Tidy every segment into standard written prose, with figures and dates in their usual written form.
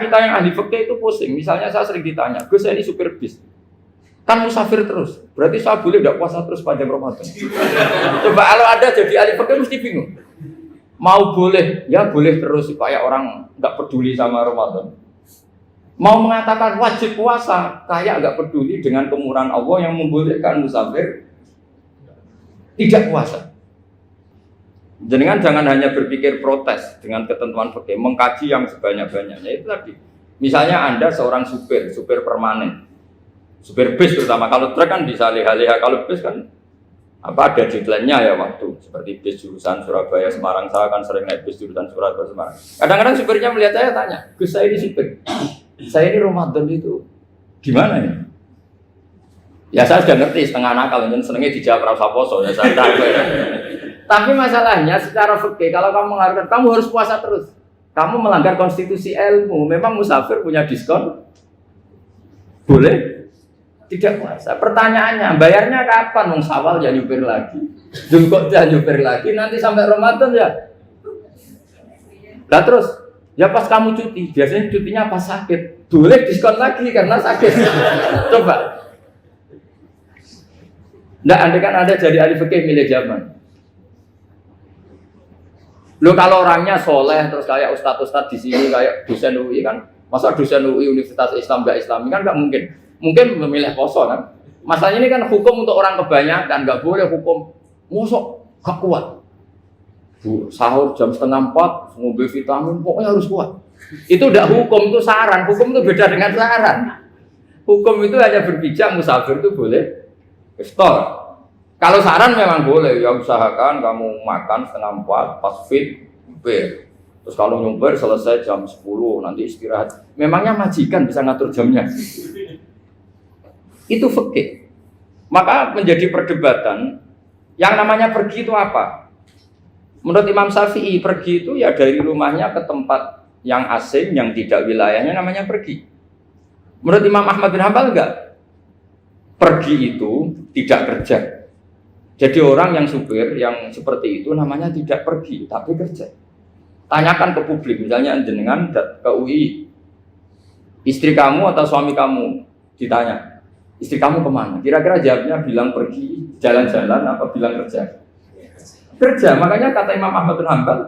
Kita yang ahli fikih itu pusing. Misalnya saya sering ditanya, Gus saya ini supir bis, kan musafir terus, berarti saya boleh tidak puasa terus pada Ramadan? Coba kalau ada jadi ahli fikih mesti bingung. Mau boleh, ya boleh terus supaya orang nggak peduli sama Ramadan. Mau mengatakan wajib puasa, kayak nggak peduli dengan kemurahan Allah yang membolehkan musafir tidak puasa. Jenengan jangan hanya berpikir protes dengan ketentuan fikih, mengkaji yang sebanyak-banyaknya. Itu tadi. Misalnya Anda seorang supir permanen, supir bis terutama. Kalau truk kan bisa leha-leha, kalau bis kan ada deadline-nya ya waktu. Seperti bis jurusan Surabaya Semarang, saya kan sering naik bis jurusan Surabaya Semarang. Kadang-kadang supirnya melihat saya tanya, Gus saya ini supir, saya ini Ramadan itu gimana ini? Ya saya sudah ngerti setengah nakal, dan senengnya dijawab rasa poso ya saya tahu. Tapi masalahnya secara fikih kalau kamu mengharapkan kamu harus puasa terus, kamu melanggar konstitusi ilmu. Memang musafir punya diskon, boleh tidak puasa. Pertanyaannya, bayarnya kapan? Wong Syawal ya nyupir lagi, Dzulqa'dah ya nyupir lagi, nanti sampai Ramadan ya. Nah terus, ya pas kamu cuti, biasanya cutinya pas sakit, boleh diskon lagi karena sakit. Coba. Nggak, andai kan Anda jadi ahli fikih milih zaman. Lo kalau orangnya soleh terus kayak ustadz-ustadz di sini kayak dosen UI kan, masa dosen UI Universitas Islam nggak Islami kan nggak mungkin. Mungkin memilih poso kan. Masalahnya ini kan hukum untuk orang kebanyakan, nggak boleh hukum mosok gak kuat. Sahur jam 3:30, ngombe vitamin pokoknya harus kuat. Itu udah hukum, itu saran. Hukum itu beda dengan saran. Hukum itu hanya berpijak musafir itu boleh iftar. Kalau saran memang boleh, ya usahakan kamu makan 3:30 pas fit, nyupir. Terus kalau nyupir selesai jam 10, nanti istirahat. Memangnya majikan bisa ngatur jamnya? Itu fikih. Maka menjadi perdebatan, yang namanya pergi itu apa? Menurut Imam Syafi'i, pergi itu ya dari rumahnya ke tempat yang asing, yang tidak wilayahnya namanya pergi. Menurut Imam Ahmad bin Hanbal enggak. Pergi itu tidak kerja. Jadi orang yang supir yang seperti itu namanya tidak pergi, tapi kerja. Tanyakan ke publik, misalnya jenengan ke UI, istri kamu atau suami kamu ditanya, istri kamu kemana? Kira-kira jawabnya bilang pergi jalan-jalan apa bilang kerja? Kerja. Makanya kata Imam Ahmad bin Hanbal,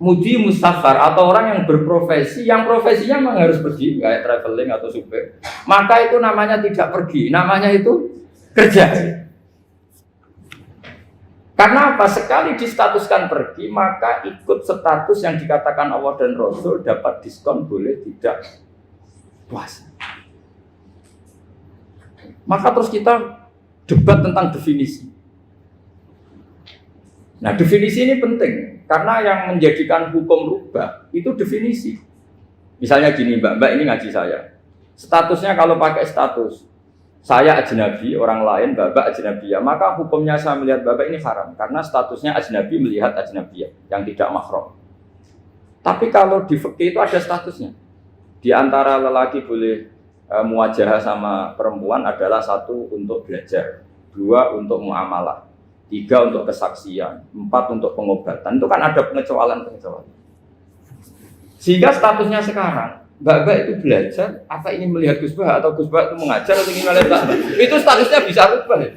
mudi musafar atau orang yang berprofesi, yang profesinya memang harus pergi, kayak traveling atau supir, maka itu namanya tidak pergi, namanya itu kerja. Karena apa? Sekali distatuskan pergi, maka ikut status yang dikatakan Allah dan Rasul dapat diskon boleh tidak puasa. Maka terus kita debat tentang definisi. Nah definisi ini penting, karena yang menjadikan hukum rubah itu definisi. Misalnya gini mbak ini ngaji saya, statusnya kalau pakai status saya ajnabi, orang lain babak ajnabiyah, maka hukumnya saya melihat babak ini haram karena statusnya ajnabi melihat ajnabiyah yang tidak mahram. Tapi kalau di fikih itu ada statusnya. Di antara lelaki boleh muwajahah sama perempuan adalah 1 untuk belajar, 2 untuk muamalah, 3 untuk kesaksian, 4 untuk pengobatan. Itu kan ada pengecualian. Sehingga statusnya sekarang Mbak itu belajar, apa ini melihat Gus Bah atau Gus Bah itu mengajar atau ingin melihat Mbak? Itu statusnya bisa rubah.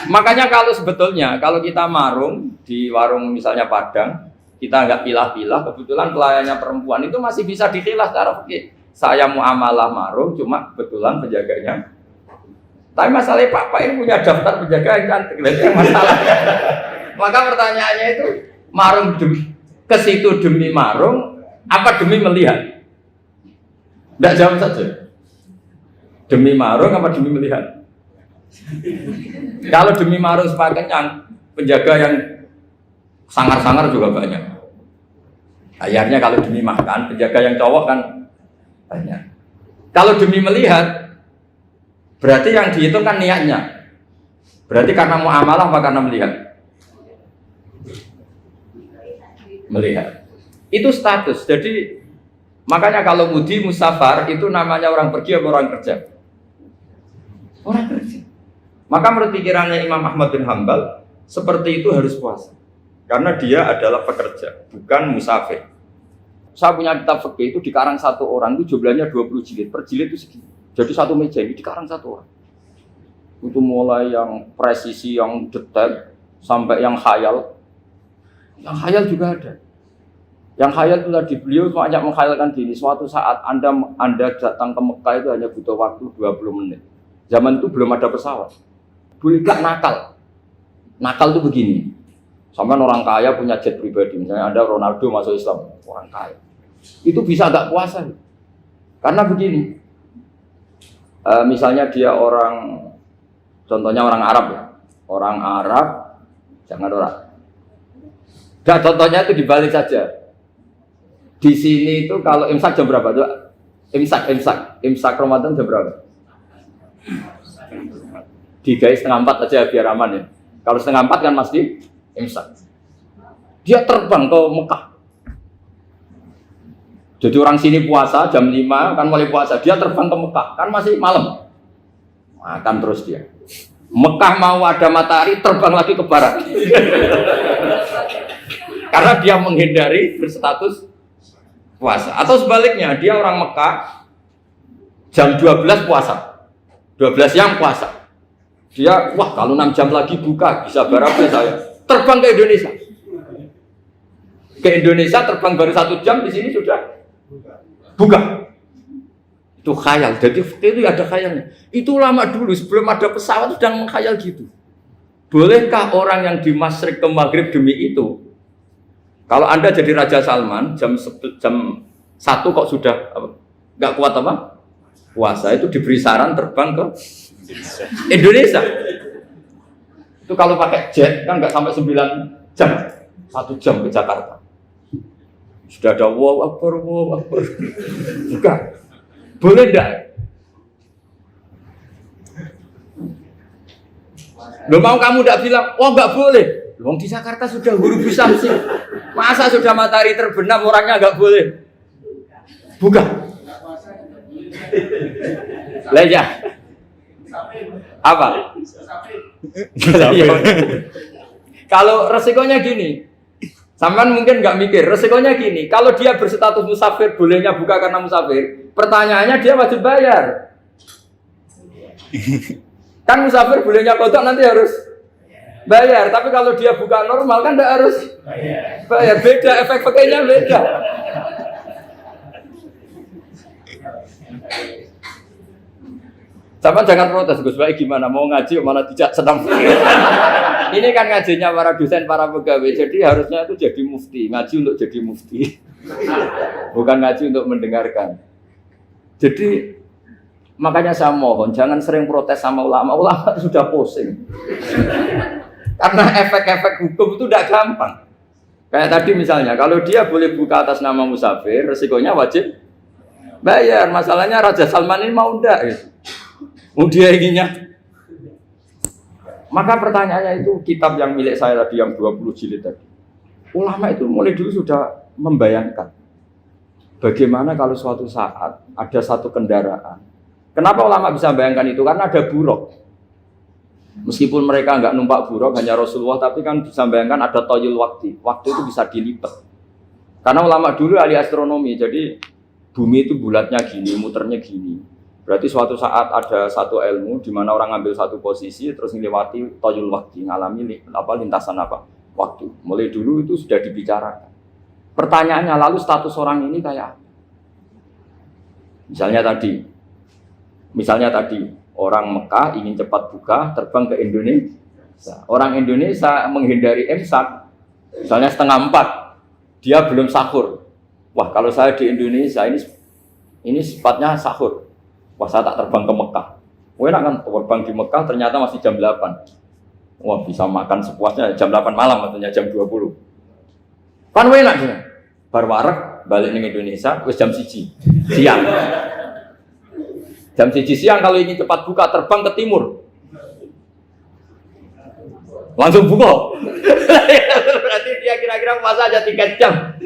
Makanya kalau sebetulnya kalau kita marung di warung misalnya Padang, kita nggak pilah-pilah, kebetulan pelayannya perempuan itu masih bisa dipilah secara fikih. Saya muamalah marung, cuma kebetulan penjaganya. Tapi masalahnya Pak ini punya daftar penjaga yang cantik, itu masalah. Maka pertanyaannya itu marung ke situ demi marung. Apa demi melihat? Tidak jawab saja. Demi marung apa demi melihat? Kalau demi marung sepakatnya penjaga yang sangar-sangar juga banyak. Akhirnya kalau demi makan, penjaga yang cowok kan banyak. Kalau demi melihat, berarti yang dihitung kan niatnya. Berarti karena muamalah apa karena melihat? Melihat. Itu status. Jadi makanya kalau mudi musafar itu namanya orang pergi atau orang kerja? Orang kerja. Maka menurut pikirannya Imam Ahmad bin Hanbal seperti itu harus puasa. Karena dia adalah pekerja, bukan musafir. Saya punya kitab fikih itu dikarang satu orang itu jumlahnya 20 jilid. Per jilid itu segini. Jadi satu meja ini dikarang satu orang. Itu mulai yang presisi, yang detail, sampai yang khayal. Yang khayal juga ada. Yang khayal itu tadi beliau banyak menghayalkan diri. Suatu saat Anda datang ke Mekah itu hanya butuh waktu 20 menit. Zaman itu belum ada pesawat. Boleh gak nakal? Nakal itu begini. Sampai orang kaya punya jet pribadi. Misalnya Anda Ronaldo masuk Islam, orang kaya. Itu bisa gak puasa. Karena begini. Misalnya dia orang, contohnya orang Arab ya. Orang Arab, jangan orang. Nah, contohnya itu dibalik saja. Di sini itu kalau imsak jam berapa tuh? Imsak Ramadan jam berapa? 3:30 aja biar aman ya. Kalau 3:30 kan masih imsak. Dia terbang ke Mekah. Jadi orang sini puasa jam 5 kan mulai puasa. Dia terbang ke Mekah kan masih malam. Makan terus dia. Mekah mau ada matahari terbang lagi ke barat. Karena dia menghindari berstatus puasa. Atau sebaliknya, dia orang Mekah jam 12 puasa. 12 siang puasa. Dia, wah kalau 6 jam lagi buka, bisa berapa saya? Terbang ke Indonesia. Ke Indonesia terbang baru 1 jam, di sini sudah buka. Itu khayal. Jadi itu ada khayalnya. Itu lama dulu, sebelum ada pesawat sudah mengkhayal gitu. Bolehkah orang yang di Masyrik ke Maghrib demi itu? Kalau Anda jadi Raja Salman, jam 1 kok sudah nggak kuat apa? Puasa, itu diberi saran terbang ke Indonesia. Itu kalau pakai jet kan nggak sampai 9 jam, 1 jam ke Jakarta. Sudah ada wow akbar. Bukan. Boleh enggak? Loh mau kamu enggak bilang, oh enggak boleh. Wong di Jakarta sudah huru Syamsi. Masa sudah matahari terbenam orangnya enggak boleh? Bukan. Lah ya. Apa? Kalau resikonya gini, sampean mungkin nggak mikir, resikonya gini, kalau dia berstatus musafir, bolehnya buka karena musafir, pertanyaannya dia wajib bayar. Kan musafir bolehnya kodok nanti harus bayar, tapi kalau dia buka normal kan nggak harus bayar, beda, efek-efeknya beda. Sama jangan protes, Gus Baik gimana mau ngaji malah tidak senang. Ini kan ngajinya para dosen, para pegawai, jadi harusnya itu jadi mufti, ngaji untuk jadi mufti, bukan ngaji untuk mendengarkan. Jadi makanya saya mohon jangan sering protes sama ulama sudah pusing. Karena efek-efek hukum itu tidak gampang. Kayak tadi misalnya, kalau dia boleh buka atas nama musafir, resikonya wajib bayar. Masalahnya Raja Salman ini mau enggak gitu. Dia inginnya. Maka pertanyaannya itu kitab yang milik saya tadi yang 20 jilid tadi. Ulama itu mulai dulu sudah membayangkan bagaimana kalau suatu saat ada satu kendaraan. Kenapa ulama bisa bayangkan itu? Karena ada buruk. Meskipun mereka enggak numpak buruk, hanya Rasulullah, tapi kan bisa bayangkan ada toyul waktu. Waktu itu bisa dilipat. Karena ulama dulu ahli astronomi, jadi bumi itu bulatnya gini, muternya gini. Berarti suatu saat ada satu ilmu di mana orang ngambil satu posisi terus melewati toyul waktu, ngalami lintasan waktu. Mulai dulu itu sudah dibicarakan. Pertanyaannya lalu status orang ini kayak apa? Misalnya tadi orang Mekah ingin cepat buka terbang ke Indonesia. Orang Indonesia menghindari imsak, misalnya 3:30, dia belum sahur. Wah kalau saya di Indonesia ini sifatnya sahur. Wah saya tak terbang ke Mekah. Wah enak kan terbang di Mekah ternyata masih jam 8. Wah bisa makan sepuasnya jam 8 malam artinya jam 20. Kan enak ya. Bar wareg balik ke Indonesia wis jam 1 siang. Jam 1 siang kalau ingin cepat buka terbang ke timur. Langsung buka. Berarti dia kira-kira puasa aja 3 jam.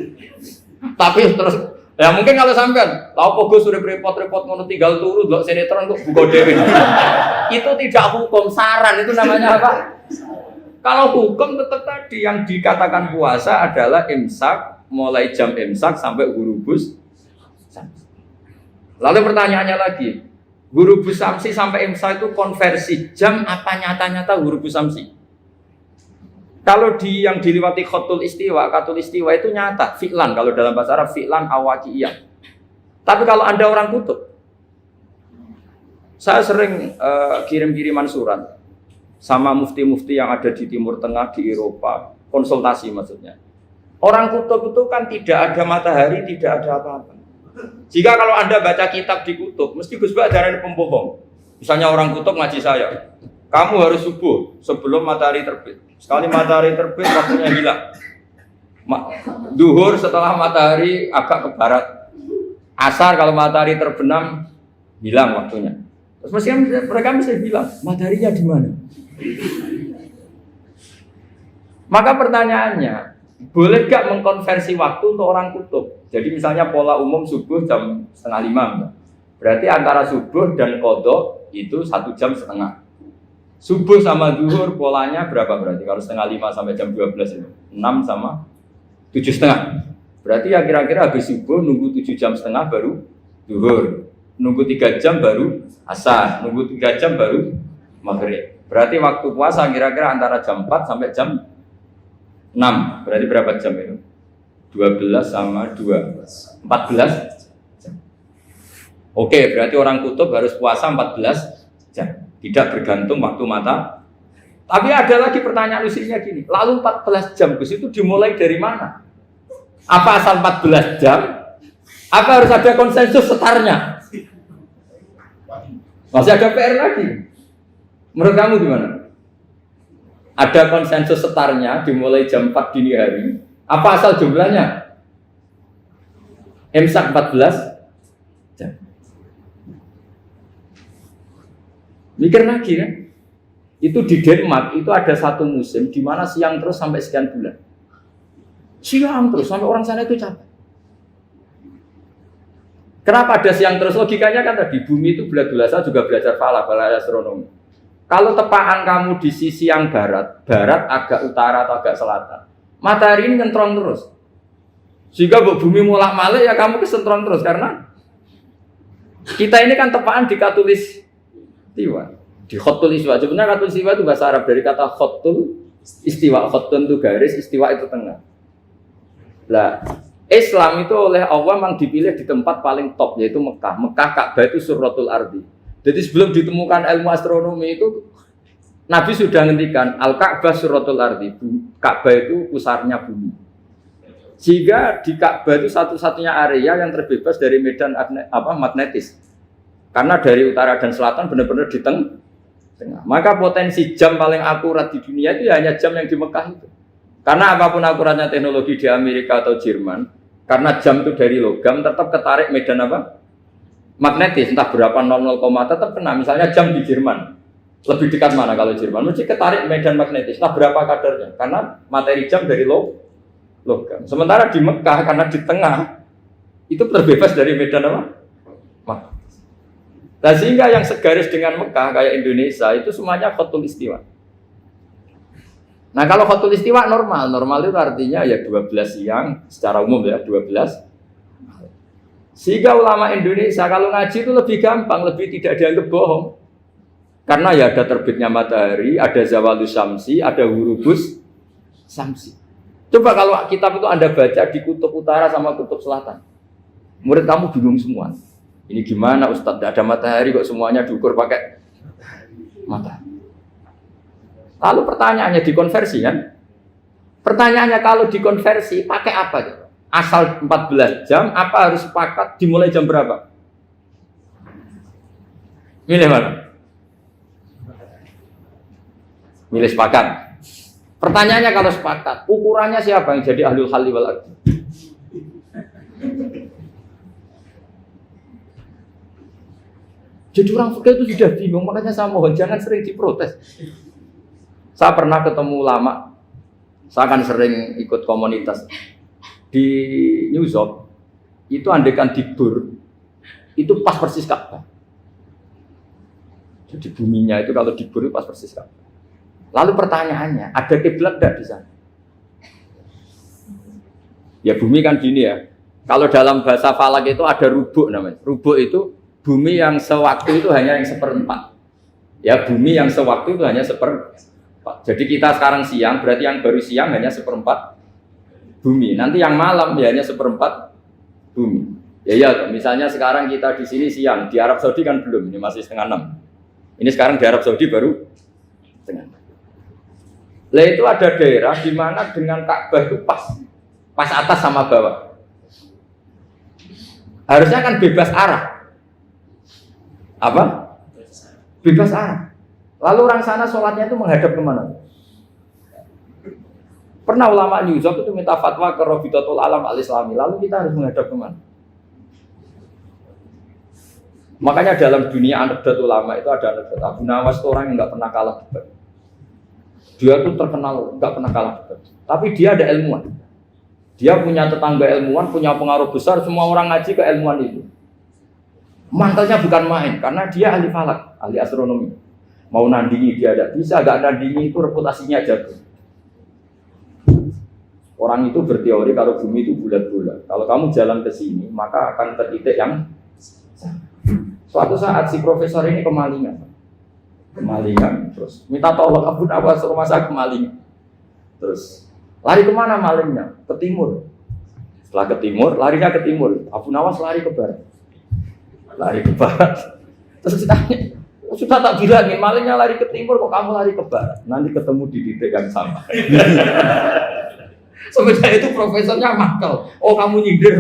Tapi terus ya mungkin kalau sampean, lalu Gus sudah repot-repot ngono tinggal turu delok sinetron kok buka dhewe. Itu tidak hukum, saran itu namanya apa? Kalau hukum tetap tadi yang dikatakan puasa adalah imsak mulai jam imsak sampai hurubus samsi. Lalu pertanyaannya lagi, hurubus samsi sampai imsak itu konversi jam apa nyata-nyata hurubus samsi? Kalau yang diliwati khotul istiwa itu nyata, fi'lan kalau dalam bahasa Arab fi'lan awaqiyah. Tapi kalau Anda orang kutub, saya sering kirim-kiriman surat sama mufti-mufti yang ada di Timur Tengah, di Eropa, konsultasi maksudnya. Orang kutub itu kan tidak ada matahari, tidak ada apa-apa. Jika kalau Anda baca kitab di kutub, mesti Gus Bak darani pembohong. Misalnya orang kutub ngaji saya, kamu harus subuh sebelum matahari terbit. Sekali matahari terbit, waktunya hilang. Duhur setelah matahari agak ke barat. Asar kalau matahari terbenam, hilang waktunya. Terus mereka mesti bilang, mataharinya di mana? Maka pertanyaannya, boleh gak mengkonversi waktu untuk orang kutub? Jadi misalnya pola umum subuh jam 4:30, berarti antara subuh dan qadha itu 1 jam setengah. Subuh sama zuhur polanya berapa berarti? Kalau 4:30 sampai jam 12 itu 6 sama 7:30. Berarti ya kira-kira habis subuh nunggu 7 jam setengah baru zuhur, nunggu 3 jam baru asar, nunggu 3 jam baru maghrib. Berarti waktu puasa kira-kira antara jam 4 sampai jam 6. Berarti berapa jam itu? 12 sama 2, 14 jam. Oke, berarti orang kutub harus puasa 14 jam. Tidak bergantung waktu mata. Tapi ada lagi pertanyaan usinya gini, lalu 14 jam Gus itu dimulai dari mana? Apa asal 14 jam? Apa harus ada konsensus setarnya? Masih ada PR lagi. Menurut kamu gimana? Ada konsensus setarnya dimulai jam 4 dini hari. Apa asal jumlahnya? Imsak 14 jam. Mikir lagi kan? Itu di Denmark itu ada satu musim di mana siang terus sampai sekian bulan. Siang terus sampai orang sana itu capek. Kenapa ada siang terus? Logikanya kan tadi bumi itu bulat-bulat. Saya juga belajar falak astronomi. Kalau tepaan kamu di sisi yang barat agak utara atau agak selatan, matahari ini nyentrong terus. Sehingga bumi mulak-malik ya kamu kesentrong terus karena kita ini kan tepaan di khatulistiwa, di khotul istiwa. Sebenarnya khotul istiwa itu bahasa Arab dari kata khotul istiwa. Khotun itu garis, istiwa itu tengah. Lah, Islam itu oleh Allah memang dipilih di tempat paling top yaitu Mekah. Mekah Ka'bah itu suratul ardi. Jadi sebelum ditemukan ilmu astronomi itu Nabi sudah ngendikan Al-Ka'bah suratul ardi. Ka'bah itu pusarnya bumi. Sehingga di Ka'bah itu satu-satunya area yang terbebas dari medan magnetis. Karena dari utara dan selatan benar-benar di tengah. Maka potensi jam paling akurat di dunia itu ya hanya jam yang di Mekah itu. Karena apapun akuratnya teknologi di Amerika atau Jerman, karena jam itu dari logam tetap ketarik medan magnetis, entah berapa 00, tetap kena. Misalnya jam di Jerman, lebih dekat mana kalau Jerman? Mesti ketarik medan magnetis, entah berapa kadarnya. Karena materi jam dari logam. Sementara di Mekah, karena di tengah, itu terbebas dari medan magnetis. Nah, sehingga yang segaris dengan Mekah, kayak Indonesia, itu semuanya khotul istiwa. Nah kalau khotul istiwa normal itu artinya ya 12 siang, secara umum ya 12. Sehingga ulama Indonesia kalau ngaji itu lebih gampang, lebih tidak dianggap bohong. Karena ya ada terbitnya matahari, ada zawalus samsi, ada hurubus samsi. Coba kalau kitab itu Anda baca di kutub utara sama kutub selatan, murid kamu bingung semua. Ini gimana Ustadz, tidak ada matahari kok semuanya diukur pakai matahari. Lalu pertanyaannya dikonversi kan? Pertanyaannya kalau dikonversi pakai apa? Asal 14 jam, apa harus sepakat dimulai jam berapa? Milih mana? Milih sepakat. Pertanyaannya kalau sepakat, ukurannya siapa yang jadi ahlul halli wal aqd? Jadi orang fikih itu sudah bingung, makanya saya mohon jangan sering diprotes. Saya pernah ketemu ulama, saya kan sering ikut komunitas di New York, itu andekan dibur, itu pas persis Ka'bah. Jadi buminya itu kalau dibur itu pas persis Ka'bah. Lalu pertanyaannya, ada kiblat tidak di sana? Ya bumi kan gini ya. Kalau dalam bahasa falak itu ada rubuk namanya. Rubuk itu bumi yang sewaktu itu hanya yang seperempat. Ya bumi yang sewaktu itu hanya seperempat. Jadi kita sekarang siang, berarti yang baru siang hanya seperempat bumi. Nanti yang malam ya hanya seperempat bumi. Ya, misalnya sekarang kita di sini siang, di Arab Saudi kan belum, ini masih setengah 6. Ini sekarang di Arab Saudi baru setengah 6. Lah itu ada daerah di mana dengan Ka'bah itu pas atas sama bawah. Harusnya kan bebas arah. Apa? Bebas arah. Lalu orang sana sholatnya itu menghadap kemana? Pernah ulama New York itu minta fatwa ke Rabitatul Alam Al-Islami. Lalu kita harus menghadap kemana? Makanya dalam dunia anekdot ulama itu ada anekdot. Abu Nawas itu orang yang nggak pernah kalah debat. Dia tuh terkenal nggak pernah kalah debat. Tapi dia ada ilmuwan. Dia punya tetangga ilmuwan, punya pengaruh besar. Semua orang ngaji ke ilmuwan itu. Mantelnya bukan main, karena dia ahli falak, ahli astronomi. Mau nandingi dia tidak bisa, gak nandingi itu reputasinya jatuh. Orang itu berteori kalau bumi itu bulat-bulat. Kalau kamu jalan ke sini, maka akan tertitik yang suatu saat si profesor ini kemalingan, terus minta tolong Abu Nawas rumah saya kemalingan. Terus lari kemana malingnya? Ke timur. Setelah ke timur, larinya ke timur. Abu Nawas lari ke barat. Terus ditanya, sudah tak bilangin malingnya lari ke timur, kok kamu lari ke barat? Nanti ketemu di titik yang sama. Sebenarnya itu profesornya makal. Oh kamu nyindir.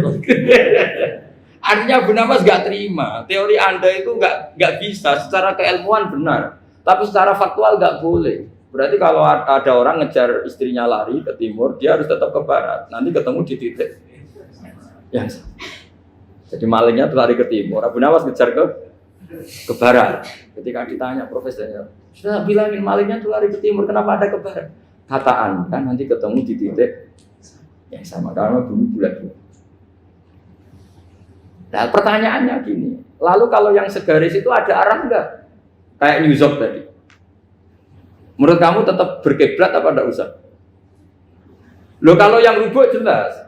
Artinya Abu Nawas gak terima. Teori Anda itu gak bisa. Secara keilmuan benar, tapi secara faktual gak boleh. Berarti kalau ada orang ngejar istrinya lari ke timur, dia harus tetap ke barat. Nanti ketemu di titik yang sama. Jadi malingnya tuh lari ke timur, Abu Nawas ngejar ke barat. Ketika ditanya profesornya, sudah bilangin malingnya tuh lari ke timur, kenapa ada ke barat? Kata Anda nanti ketemu di titik yang sama karena bumi bulat. Nah pertanyaannya gini, lalu kalau yang segaris itu ada arah enggak? Kayak New York tadi. Menurut kamu tetap berkiblat apa enggak usah? Loh kalau yang rubuk jelas.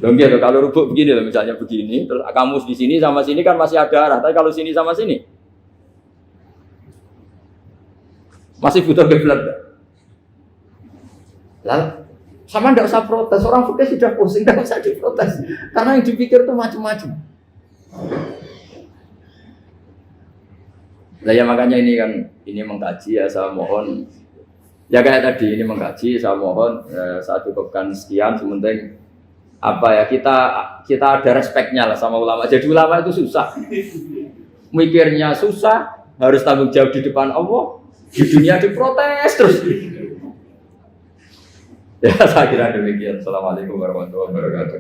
Loh gitu, kalau rubuk begini loh, misalnya begini, terus kamu di sini sama sini kan masih ada arah, tapi kalau sini sama sini masih butuh kiblat. Lalu sama ndak usah protes, orang fikih sudah pusing, ndak usah diprotes, karena yang dipikir itu macam-macam. Nah ya makanya ini mengkaji ya, saya mohon ya kayak tadi ini mengkaji, saya mohon saya cukupkan sekian. Sementing apa ya kita ada respeknya lah sama ulama. Jadi ulama itu susah, mikirnya susah, harus tanggung jawab di depan Allah, di dunia diprotes terus. Ya saya kira demikian. Assalamualaikum warahmatullahi wabarakatuh.